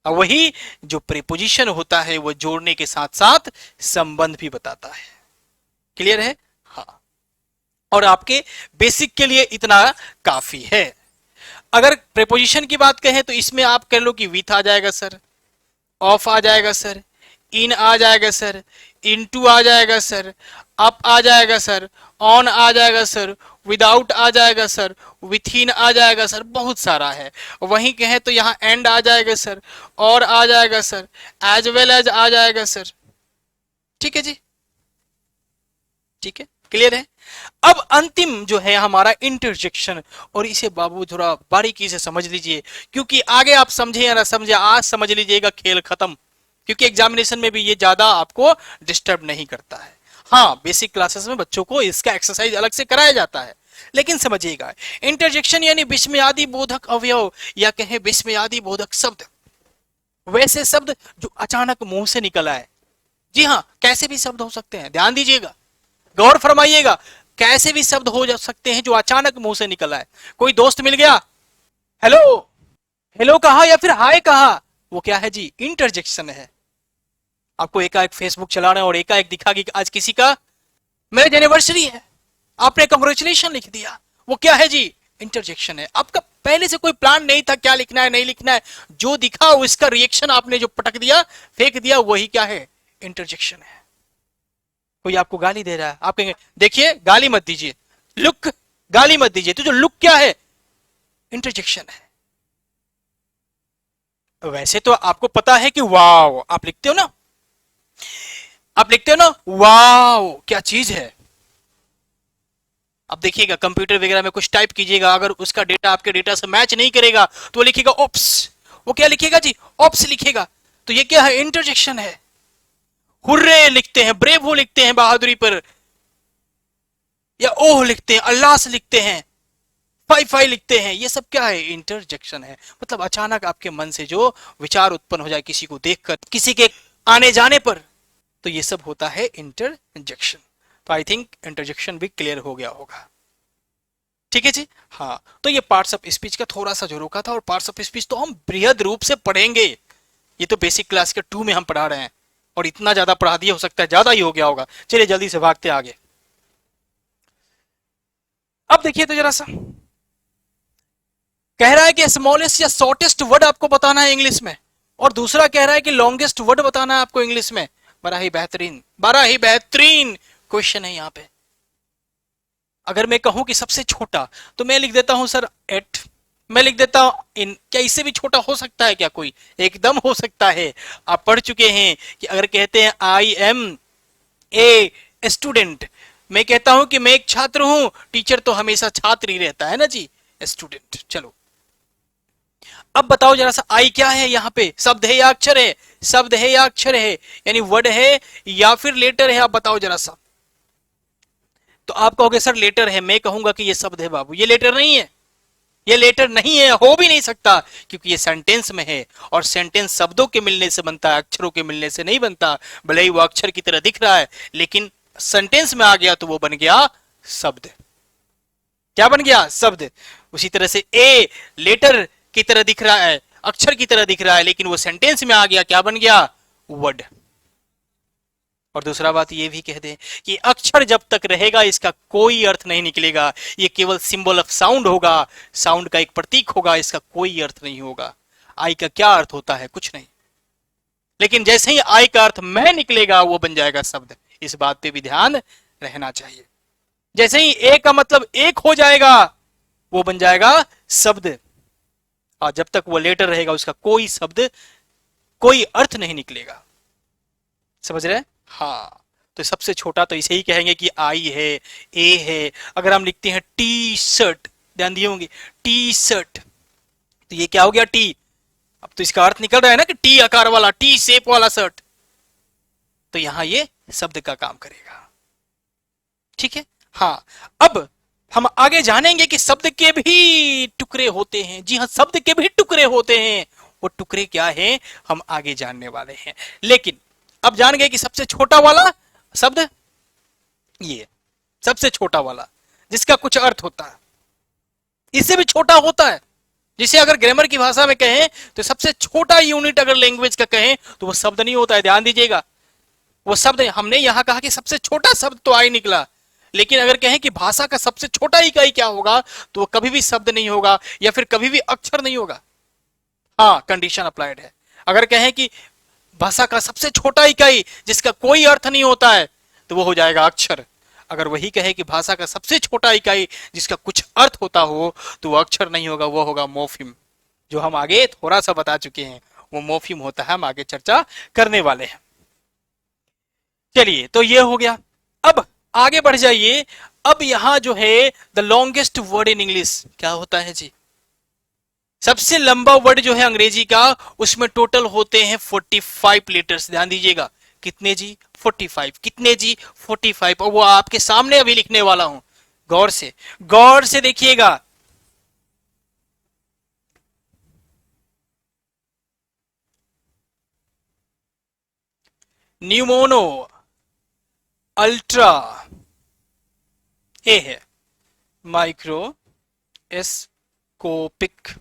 और वही जो प्रीपोजिशन होता है वो जोड़ने के साथ साथ संबंध भी बताता है। क्लियर है? हाँ, और आपके बेसिक के लिए इतना काफी है। अगर प्रीपोजिशन की बात कहें तो इसमें आप कह लो कि विथ आ जाएगा सर, ऑफ आ जाएगा सर, इन आ जाएगा सर, इनटू आ जाएगा सर, अप आ जाएगा सर, ऑन आ जाएगा सर, विदाउट आ जाएगा सर, विथ इन आ जाएगा सर, बहुत सारा है। वहीं कहें तो यहाँ एंड आ जाएगा सर, और आ जाएगा सर, एज वेल एज आ जाएगा सर। ठीक है जी, ठीक है, क्लियर है। अब अंतिम जो है हमारा इंटरजेक्शन, और इसे बाबू थोड़ा बारीकी से समझ लीजिए, क्योंकि आगे आप समझे या ना समझे, आज समझ लीजिएगा खेल खत्म, क्योंकि एग्जामिनेशन में भी ये ज्यादा आपको डिस्टर्ब नहीं करता है। हाँ, बेसिक क्लासेस में बच्चों को इसका एक्सरसाइज अलग से कराया जाता है, लेकिन समझिएगा इंटरजेक्शन यानी विस्मयादि बोधक अवयव, या कहें विस्मयादि बोधक शब्द, वैसे शब्द जो अचानक मुंह से निकल आए। जी हाँ, कैसे भी शब्द हो सकते हैं, ध्यान दीजिएगा, गौर फरमाइएगा, कैसे भी शब्द हो जा सकते हैं जो अचानक मुंह से निकल आए। कोई दोस्त मिल गया, हेलो हेलो कहा या फिर हाय कहा, वो क्या है जी, इंटरजेक्शन है। आपको एकाएक फेसबुक चलाना है और एकाएक दिखा कि आज किसी का मैरिज एनिवर्सरी है, आपने कंग्रेचुलेशन लिख दिया, वो क्या है जी, इंटरजेक्शन है। आपका पहले से कोई प्लान नहीं था क्या लिखना है नहीं लिखना है, जो दिखा उसका रिएक्शन आपने जो पटक दिया, फेंक दिया, वही क्या है, इंटरजेक्शन है। कोई आपको गाली दे रहा है, आप कहेंगे देखिए गाली मत दीजिए, लुक, गाली मत दीजिए, तो जो लुक क्या है, इंटरजेक्शन है। वैसे तो आपको पता है कि वाव, आप लिखते हो ना, आप लिखते हो ना वाव, क्या चीज है। अब देखिएगा कंप्यूटर वगैरह में कुछ टाइप कीजिएगा, अगर उसका डेटा आपके डेटा से मैच नहीं करेगा तो वो लिखेगा ओप्स, वो क्या लिखेगा जी, ओप्स लिखेगा। तो ये क्या है, इंटरजेक्शन है। हुर्रे लिखते हैं, ब्रेव हो लिखते हैं बहादुरी पर, या ओह लिखते हैं, अल्लाह से लिखते हैं, फाई फाई लिखते हैं, ये सब क्या है, इंटरजेक्शन है। मतलब अचानक आपके मन से जो विचार उत्पन्न हो जाए किसी को देखकर, किसी के आने जाने पर, तो ये सब होता है इंटरजेक्शन। तो आई थिंक इंटरजेक्शन भी क्लियर हो गया होगा। ठीक है जी, हाँ, तो ये पार्ट्स ऑफ स्पीच का थोड़ा सा जो रोका था, और पार्ट्स ऑफ स्पीच तो हम बृहद रूप से पढ़ेंगे। ये तो बेसिक क्लास के 2 में हम पढ़ा रहे हैं, और इतना ज्यादा पढ़ा दिया, हो सकता है ज्यादा ही हो गया होगा। चलिए जल्दी से भागते आगे। अब देखिए तो जरा सा, कह रहा है कि स्मॉलेस्ट या शॉर्टेस्ट वर्ड आपको बताना है इंग्लिश में, और दूसरा कह रहा है कि लॉन्गेस्ट वर्ड बताना है आपको इंग्लिश में। बड़ा ही बेहतरीन, बड़ा ही बेहतरीन क्वेश्चन है यहाँ पे। अगर मैं कहूं कि सबसे छोटा, तो मैं लिख देता हूं सर 8, मैं लिख देता हूं इन। क्या इससे भी छोटा हो सकता है क्या कोई? एकदम हो सकता है। आप पढ़ चुके हैं कि अगर कहते हैं आई एम ए स्टूडेंट, मैं कहता हूं कि मैं एक छात्र हूं, टीचर तो हमेशा छात्र ही रहता है ना जी, स्टूडेंट। चलो अब बताओ जरा सा, आई क्या है यहाँ पे, शब्द है या अक्षर है, शब्द है या अक्षर है, यानी वर्ड है या फिर लेटर है, आप बताओ जरा सा। तो आप कहोगे सर लेटर है, मैं कहूंगा कि ये शब्द है बाबू, ये लेटर नहीं है, ये लेटर नहीं है, हो भी नहीं सकता, क्योंकि ये सेंटेंस में है और सेंटेंस शब्दों के मिलने से बनता है, अक्षरों के मिलने से नहीं बनता। भले ही वो अक्षर की तरह दिख रहा है, लेकिन सेंटेंस में आ गया तो वो बन गया शब्द। क्या बन गया? शब्द। उसी तरह से ए लेटर की तरह दिख रहा है, अक्षर की तरह दिख रहा है, लेकिन वो सेंटेंस में आ गया, क्या बन गया? वर्ड। और दूसरा बात ये भी कह दें कि अक्षर जब तक रहेगा इसका कोई अर्थ नहीं निकलेगा, ये केवल सिंबल ऑफ साउंड होगा, साउंड का एक प्रतीक होगा, इसका कोई अर्थ नहीं होगा। आई का क्या अर्थ होता है? कुछ नहीं। लेकिन जैसे ही आई का अर्थ मैं निकलेगा वो बन जाएगा शब्द। इस बात पे भी ध्यान रहना चाहिए। जैसे ही ए का मतलब एक हो जाएगा वो बन जाएगा शब्द, और जब तक वो लेटर रहेगा उसका कोई शब्द, कोई अर्थ नहीं निकलेगा। समझ रहे हैं? हाँ। तो सबसे छोटा तो इसे ही कहेंगे कि आई है, ए है। अगर हम लिखते हैं टी शर्ट, ध्यान दिए होंगे, टी शर्ट, तो ये क्या हो गया? टी। अब तो इसका अर्थ निकल रहा है ना कि टी आकार वाला, टी शेप वाला शर्ट, तो यहां ये शब्द का काम करेगा। ठीक है। हाँ, अब हम आगे जानेंगे कि शब्द के भी टुकड़े होते हैं। जी हाँ, शब्द के भी टुकड़े होते हैं। वो टुकड़े क्या हैं हम आगे जानने वाले हैं। लेकिन अब जान गए कि सबसे छोटा वाला शब्द ये, सबसे छोटा वाला जिसका कुछ अर्थ होता है, इससे भी छोटा होता है, जिसे अगर ग्रामर की भाषा में कहें तो सबसे छोटा यूनिट अगर लैंग्वेज का कहें तो वो शब्द नहीं होता है। ध्यान दीजिएगा, वो शब्द, हमने यहां कहा कि सबसे छोटा शब्द तो आई निकला, लेकिन अगर कहें कि भाषा का सबसे छोटा इकाई क्या होगा तो वो कभी भी शब्द नहीं होगा या फिर कभी भी अक्षर नहीं होगा। हाँ, कंडीशन अप्लाइड है। अगर कहें कि भाषा का सबसे छोटा इकाई जिसका कोई अर्थ नहीं होता है तो वो हो जाएगा अक्षर। अगर वही कहे कि भाषा का सबसे छोटा इकाई जिसका कुछ अर्थ होता हो तो वो अक्षर नहीं होगा, वो होगा मोफिम, जो हम आगे थोड़ा सा बता चुके हैं। वो मोफिम होता है, हम आगे चर्चा करने वाले हैं। चलिए, तो ये हो गया। अब आगे बढ़ जाइए। अब यहां जो है the longest word in English क्या होता है जी? सबसे लंबा वर्ड जो है अंग्रेजी का, उसमें टोटल होते हैं 45 लेटर्स। ध्यान दीजिएगा, कितने जी? 45। कितने जी? 45। और वो आपके सामने अभी लिखने वाला हूं, गौर से, गौर से देखिएगा। न्यूमोनो अल्ट्रा, ए है माइक्रो एस्कोपिक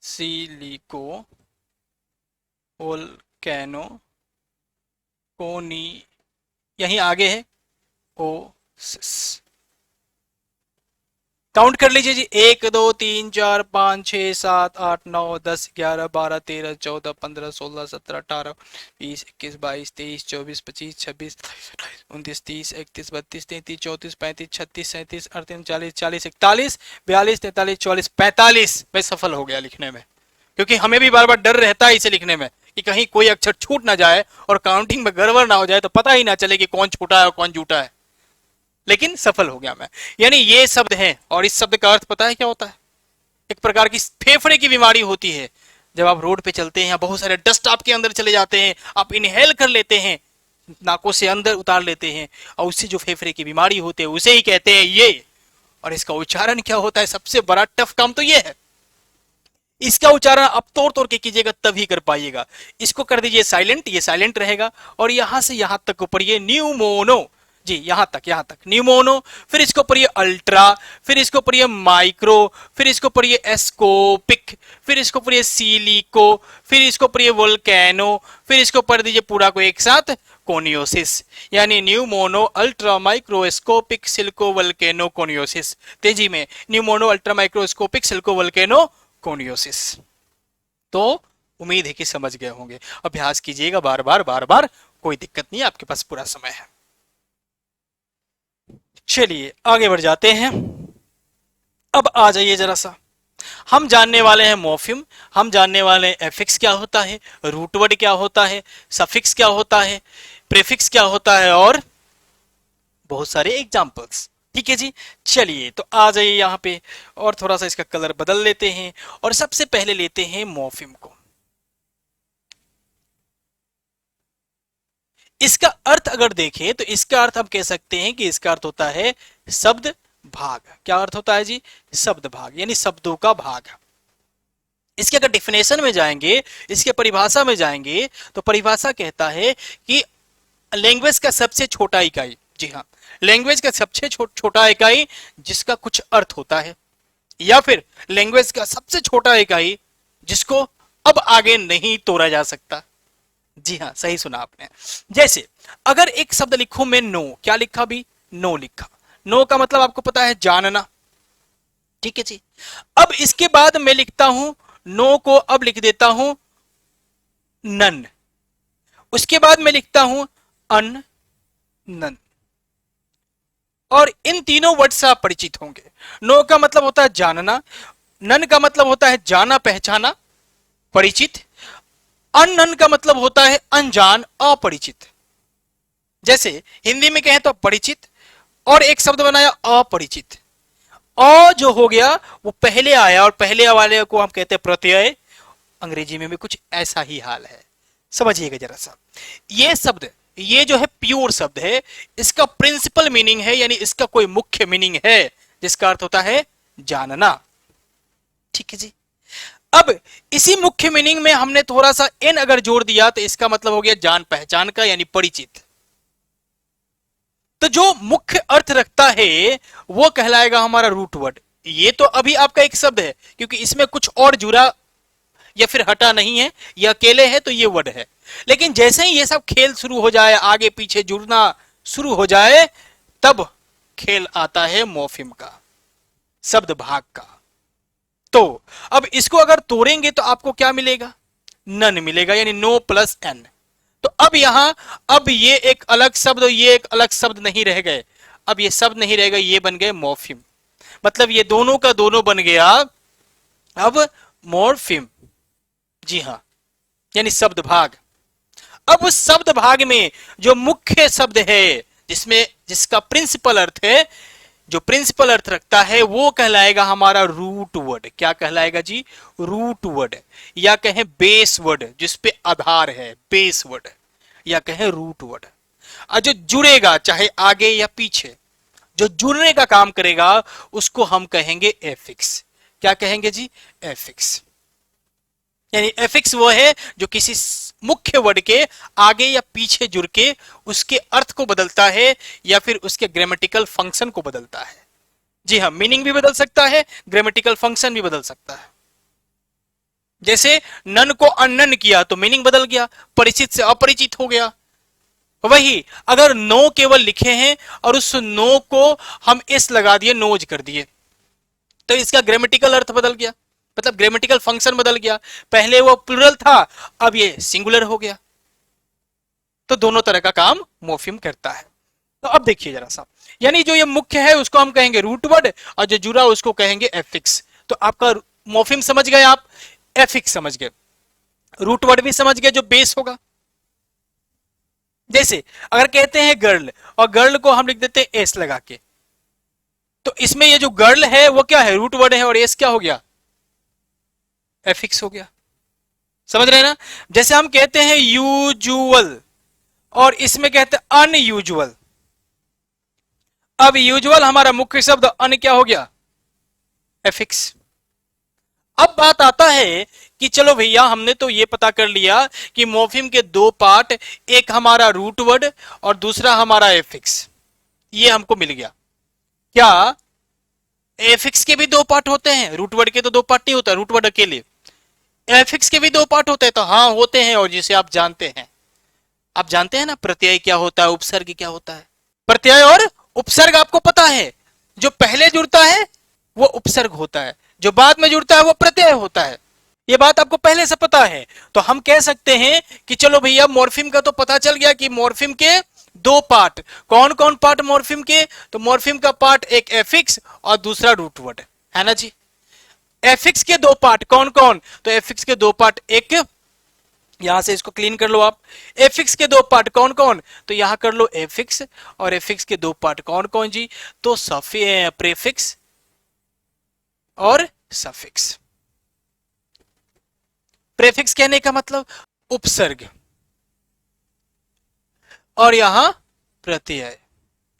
सिलिको वोल्केनो कोनी, यहीं आगे है ओसिस। काउंट कर लीजिए जी, 1 2 3 4 5 6 7 8 9 10 11 12 13 14 15 16 17 18 20 21 22 23 24 25 26 29 30 31 32 33 34 35 36 37 38 39 40 41 42 43 44 45 मैं सफल हो गया लिखने में। क्योंकि हमें भी बार बार डर रहता है इसे लिखने में कि कहीं कोई अक्षर छूट ना जाए और काउंटिंग में गड़बड़ ना हो जाए, तो पता ही ना चले कि कौन छोटा है और कौन झूठा है। लेकिन सफल हो गया मैं। यानी ये शब्द है, और इस शब्द का अर्थ पता है क्या होता है? एक प्रकार की फेफड़े की बीमारी होती है। जब आप रोड पे चलते हैं, बहुत सारे डस्ट आपके अंदर चले जाते हैं, आप इनहेल कर लेते हैं, नाकों से अंदर उतार लेते हैं, और उससे जो फेफड़े की बीमारी होती है उसे ही कहते हैं ये। और इसका उच्चारण क्या होता है? सबसे बड़ा टफ काम तो ये है। इसका उच्चारण आप तोड़ तोड़ के कीजिएगा तभी कर पाइएगा। इसको कर दीजिए साइलेंट, ये साइलेंट रहेगा, और यहां से यहां तक ऊपर ये न्यूमोनो, जी यहां तक न्यूमोनो, फिर इसको पढ़िए अल्ट्रा, फिर इसको पढ़िए माइक्रो, फिर इसको पढ़िए एस्कोपिक, फिर इसको पढ़िए सीलिको, फिर इसको पढ़िए वोल्केनो, फिर इसको पढ़ दीजिए पूरा को एक साथ कोनियोसिस। यानी न्यूमोनो अल्ट्रा माइक्रोस्कोपिक सिल्को वोल्केनो कोनियोसिस। तेजी में, न्यूमोनो अल्ट्रा माइक्रोस्कोपिक सिल्को वोल्केनो कोनियोसिस। तो उम्मीद है कि समझ गए होंगे। अभ्यास कीजिएगा बार बार बार बार, कोई दिक्कत नहीं, आपके पास पूरा समय है। चलिए आगे बढ़ जाते हैं। अब आ जाइए जरा सा, हम जानने वाले हैं मॉर्फिम, हम जानने वाले हैं एफिक्स क्या होता है, रूट वर्ड क्या होता है, सफिक्स क्या होता है, प्रीफिक्स क्या होता है, और बहुत सारे एग्जाम्पल्स। ठीक है जी। चलिए तो आ जाइए यहाँ पे, और थोड़ा सा इसका कलर बदल लेते हैं, और सबसे पहले लेते हैं मॉर्फिम को। इसका अर्थ अगर देखें तो इसका अर्थ हम कह सकते हैं कि इसका अर्थ होता है शब्द, भाग। क्या अर्थ होता है जी? शब्द भाग, यानी शब्दों का भाग। इसके अगर डिफिनेशन में जाएंगे, इसके परिभाषा में जाएंगे, तो परिभाषा कहता है कि लैंग्वेज का सबसे छोटा इकाई, जी हाँ, लैंग्वेज का सबसे छोटा इकाई जिसका कुछ अर्थ होता है, या फिर लैंग्वेज का सबसे छोटा इकाई जिसको अब आगे नहीं तोड़ा जा सकता। जी हाँ, सही सुना आपने। जैसे अगर एक शब्द लिखूं मैं नो, क्या लिखा भी? नो लिखा। नो का मतलब आपको पता है, जानना। ठीक है जी। अब इसके बाद मैं लिखता हूं नो को, अब लिख देता हूं नन। उसके बाद मैं लिखता हूं अन नन। और इन तीनों वर्ड से आप परिचित होंगे। नो का मतलब होता है जानना, नन का मतलब होता है जाना पहचाना परिचित, अननन का मतलब होता है अनजान अपरिचित। जैसे हिंदी में कहें तो परिचित, और एक शब्द बनाया अपरिचित। अ जो हो गया वो पहले आया, और पहले वाले को हम कहते हैं प्रत्यय। अंग्रेजी में भी कुछ ऐसा ही हाल है, समझिएगा जरा सा। ये शब्द, ये जो है प्योर शब्द है, इसका प्रिंसिपल मीनिंग है, यानी इसका कोई मुख्य मीनिंग है जिसका अर्थ होता है जानना। ठीक है जी। अब इसी मुख्य मीनिंग में हमने थोड़ा सा एन अगर जोड़ दिया तो इसका मतलब हो गया जान पहचान का, यानी परिचित। तो जो मुख्य अर्थ रखता है वो कहलाएगा हमारा रूट वर्ड। ये तो अभी आपका एक शब्द है, क्योंकि इसमें कुछ और जुड़ा या फिर हटा नहीं है, ये अकेले है तो ये वर्ड है। लेकिन जैसे ही ये सब खेल शुरू हो जाए, आगे पीछे जुड़ना शुरू हो जाए, तब खेल आता है मॉर्फिम का, शब्द भाग का। तो अब इसको अगर तोड़ेंगे तो आपको क्या मिलेगा? नन मिलेगा, यानी नो प्लस एन। तो अब यहां, अब ये एक अलग शब्द और ये एक अलग शब्द नहीं रह गए। अब ये शब्द नहीं रह गए, ये बन गए मॉर्फिम। मतलब ये दोनों का दोनों बन गया अब मॉर्फिम। जी हां, यानी शब्द भाग। अब उस शब्द भाग में जो मुख्य शब्द है, जिसमें जिसका प्रिंसिपल अर्थ है, जो प्रिंसिपल अर्थ रखता है, वो कहलाएगा हमारा रूट वर्ड। क्या कहलाएगा जी? रूट वर्ड, या कहें बेस वर्ड, जिसपे आधार है, बेस वर्ड, या कहें रूट वर्ड। और जो जुड़ेगा चाहे आगे या पीछे, जो जुड़ने का काम करेगा, उसको हम कहेंगे एफिक्स। क्या कहेंगे जी? एफिक्स। यानी एफिक्स वो है जो किसी मुख्य वर्ड के आगे या पीछे जुड़ के उसके अर्थ को बदलता है, या फिर उसके ग्रामेटिकल फंक्शन को बदलता है। जी हाँ, मीनिंग भी बदल सकता है, ग्रामेटिकल फंक्शन भी बदल सकता है। जैसे नन को अनन किया तो मीनिंग बदल गया, परिचित से अपरिचित हो गया। वही अगर नो केवल लिखे हैं और उस नो को हम एस लगा दिए, नोज कर दिए, तो इसका ग्रामेटिकल अर्थ बदल गया, मतलब ग्रामेटिकल फंक्शन बदल गया। पहले वो प्लुरल था, अब ये सिंगुलर हो गया। तो दोनों तरह का काम मोफिम करता है। तो अब देखिए जरा सा, यानी जो ये मुख्य है उसको हम कहेंगे रूट वर्ड, और जो जुड़ा उसको कहेंगे एफिक्स। तो आपका मोफिम समझ गए आप, एफिक्स समझ गए, रूट वर्ड भी समझ गए जो बेस होगा। जैसे अगर कहते हैं गर्ल, और गर्ल को हम लिख देते हैं एस लगा के, तो इसमें ये जो गर्ल है वो क्या है? रूट वर्ड है, और एस क्या हो गया? एफिक्स हो गया। समझ रहे हैं ना? जैसे हम कहते हैं यूजुअल, और इसमें कहते हैं अनयूजुअल। अब यूजुअल हमारा मुख्य शब्द, अन क्या हो गया? एफिक्स। अब बात आता है कि चलो भैया, हमने तो ये पता कर लिया कि मोर्फिम के दो पार्ट, एक हमारा रूट वर्ड और दूसरा हमारा एफिक्स, ये हमको मिल गया। क्या एफिक्स के भी दो पार्ट होते हैं? रूट वर्ड के तो दो पार्ट नहीं होता, रूट वर्ड अकेले। एफिक्स के भी दो पार्ट होते हैं? तो हाँ होते हैं, और जिसे आप जानते हैं, आप जानते हैं ना, प्रत्यय क्या होता है, उपसर्ग क्या होता है। प्रत्यय और उपसर्ग आपको पता है। जो पहले जुड़ता है वो उपसर्ग होता है, जो बाद में जुड़ता है वो प्रत्यय होता है। ये बात आपको पहले से पता है। तो हम कह सकते हैं कि चलो भैया, मॉर्फिम का तो पता चल गया कि मॉर्फिम के दो पार्ट। कौन कौन पार्ट मॉर्फिम के? तो मॉर्फिम का पार्ट एक एफिक्स और दूसरा रूट वर्ड है ना जी। एफिक्स के दो पार्ट कौन कौन? तो एफिक्स के दो पार्ट, एक यहां से इसको क्लीन कर लो आप। एफिक्स के दो पार्ट कौन कौन? तो यहां कर लो एफिक्स, और एफिक्स के दो पार्ट कौन कौन जी? तो प्रेफिक्स और सफिक्स। प्रेफिक्स कहने का मतलब उपसर्ग, और यहां प्रत्यय,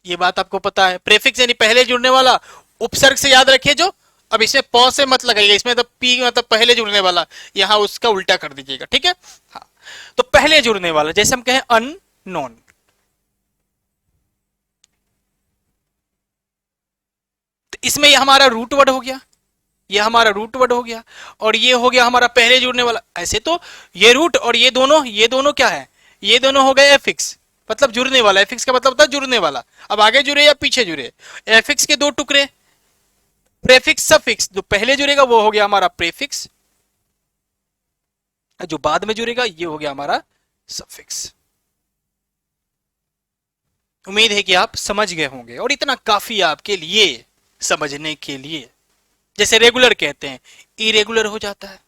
ये बात आपको पता है। प्रेफिक्स यानी पहले जुड़ने वाला, उपसर्ग से याद रखिए जो। अब इसमें प से मत लगाइए, इसमें तो पी मतलब पहले जुड़ने वाला, यहां उसका उल्टा कर दीजिएगा, ठीक है। हाँ, तो पहले जुड़ने वाला, जैसे हम कहें अननोन, तो इसमें ये हमारा रूट वर्ड हो गया, ये हमारा रूट वर्ड हो गया, और ये हो गया हमारा पहले जुड़ने वाला। ऐसे तो ये रूट और ये दोनों क्या है, ये दोनों हो गए एफिक्स, मतलब जुड़ने वाला। एफिक्स का मतलब होता है जुड़ने वाला। अब आगे जुड़े या पीछे जुड़े, एफिक्स के दो टुकड़े, प्रेफिक्स सफिक्स। जो पहले जुड़ेगा वो हो गया हमारा प्रेफिक्स, जो बाद में जुड़ेगा ये हो गया हमारा सफिक्स। उम्मीद है कि आप समझ गए होंगे, और इतना काफी आपके लिए समझने के लिए। जैसे रेगुलर कहते हैं, इरेगुलर हो जाता है।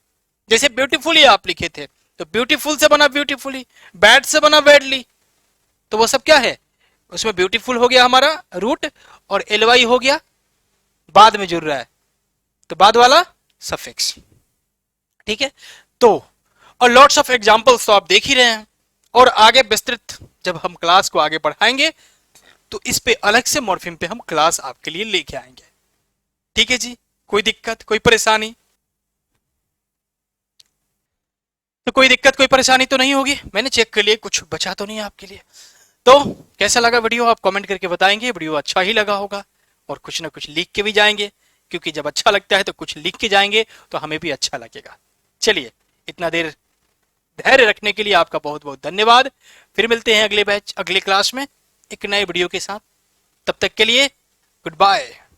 जैसे ब्यूटीफुली आप लिखे थे, तो ब्यूटीफुल से बना ब्यूटीफुली, बैड से बना बैडली, तो वो सब क्या है, उसमें ब्यूटीफुल हो गया हमारा रूट, और एलवाई हो गया बाद में जुड़ रहा है, तो बाद वाला सफिक्स, ठीक है। तो और लॉट्स ऑफ एग्जांपल्स तो आप देख ही रहे हैं, और आगे विस्तृत जब हम क्लास को आगे बढ़ाएंगे तो इस पे अलग से मॉर्फिम पे हम क्लास आपके लिए लेके आएंगे, ठीक है जी। कोई दिक्कत, कोई परेशानी? तो कोई दिक्कत, कोई परेशानी तो नहीं होगी? मैंने चेक कर लिया, कुछ बचा तो नहीं आपके लिए। तो कैसा लगा वीडियो, आप कमेंट करके बताएंगे। वीडियो अच्छा ही लगा होगा, और कुछ ना कुछ लिख के भी जाएंगे, क्योंकि जब अच्छा लगता है तो कुछ लिख के जाएंगे तो हमें भी अच्छा लगेगा। चलिए, इतना देर धैर्य रखने के लिए आपका बहुत बहुत धन्यवाद। फिर मिलते हैं अगले बैच, अगले क्लास में एक नए वीडियो के साथ। तब तक के लिए गुड बाय।